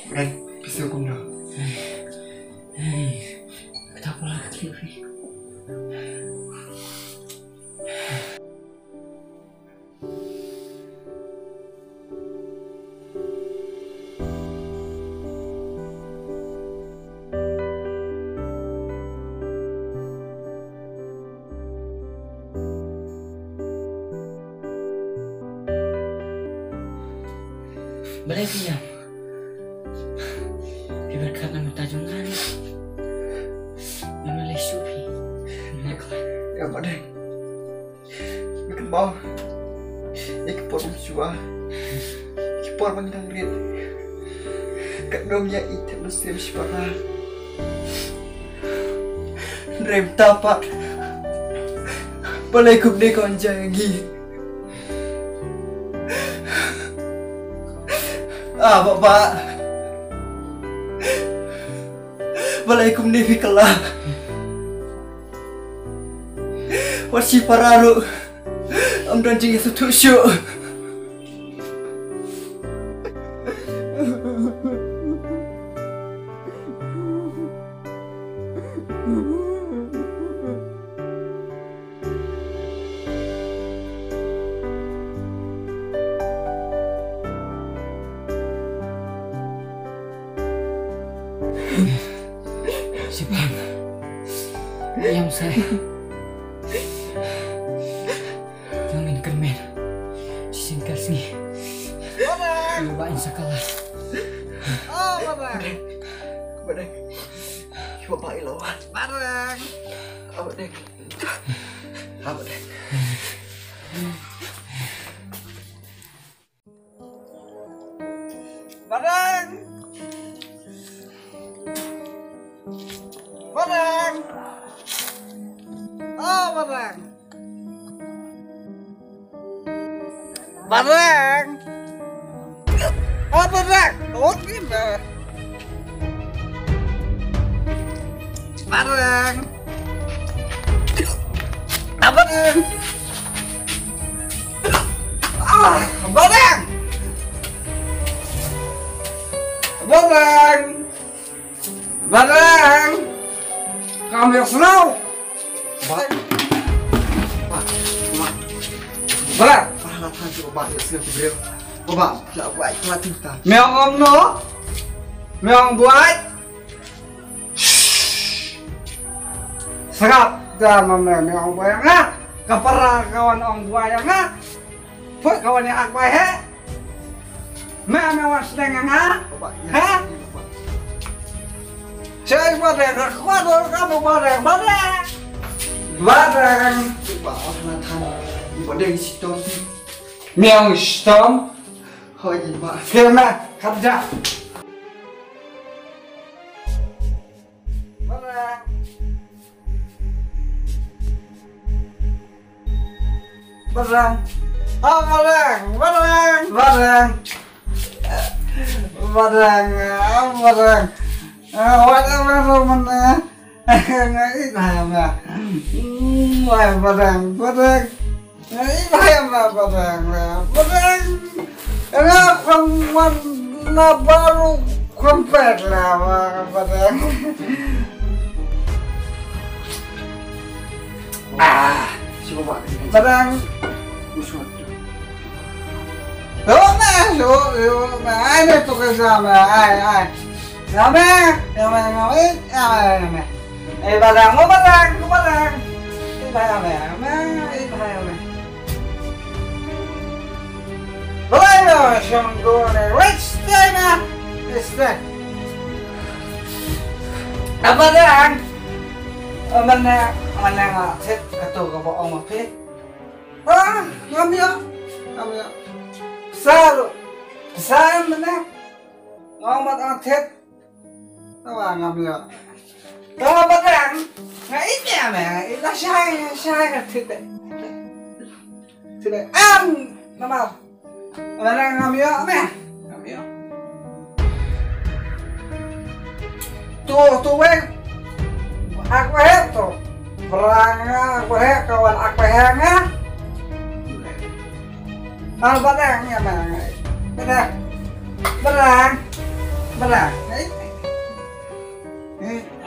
Ren, bisa hukum dah. Kenapa lagi, Vi? Boleh diam. Berkat nama tajungan menulis supi naklah Ya Pak Deng, bikin bawah. Ini por menjual, ini por mengenang rin. Kadangnya itu mesti bersiapa. Rem tapak, boleh kup dek konjangi. Bapak, boleh kup dek kelah. Wasi pararu, dan jing itu tusuk. Sipang, yang saya jangan kermen, singkat sini. Cobain sekelas. Oh, Bapak. Bapak, Bapak ilawan. Bareng. Bapak dek. Bapak dek. Bareng. Bareng. Oh, bareng. Bareng. Oh, bareng. Oh, gila. Bareng. Bareng. Bareng. Bareng. Bareng. Kamu yang slow. Bapak. Bareng. Peralatan si Bapak yang siap diberi. Bapak, tidak baik pelatih kita. Meong om no. Meong buat. Serap dalam meong buayang ah. Kapara kawan om buayang ah. Put kawan yang aku he. Meong sedang ah. Bapak, Hah? Bapak. Saya bareng, kamu bareng, bareng. Bareng. Bapak, peralatan. Bapak dek situ. Meong storm. Oh iya, Pak. Firma kerja. Bareng. Bareng. Oh, bareng, bareng, bareng. Bareng, bareng. Whatever mana. Ngai bayam ya. Bareng, bareng. Ngai bayam ya, bareng. Bareng. Warna baru komplit lah, bareng. Si Bapak. Bareng. Musuh. Ini tuh sama, sama, barang, mau barang, boleh sungguh nih, apa barang? Mana nggak set atau kau omong fit? Ngambil. Besar mana? Ngomong angket. Apa ngambil? Kalau barang, nggak ini ya, itu saya tidak. Nama. Barang ngambil, ngambil. Tuh, aku tuh. Berang, aku kawan aku Barang ya, benar. Berang. Berang. Eh.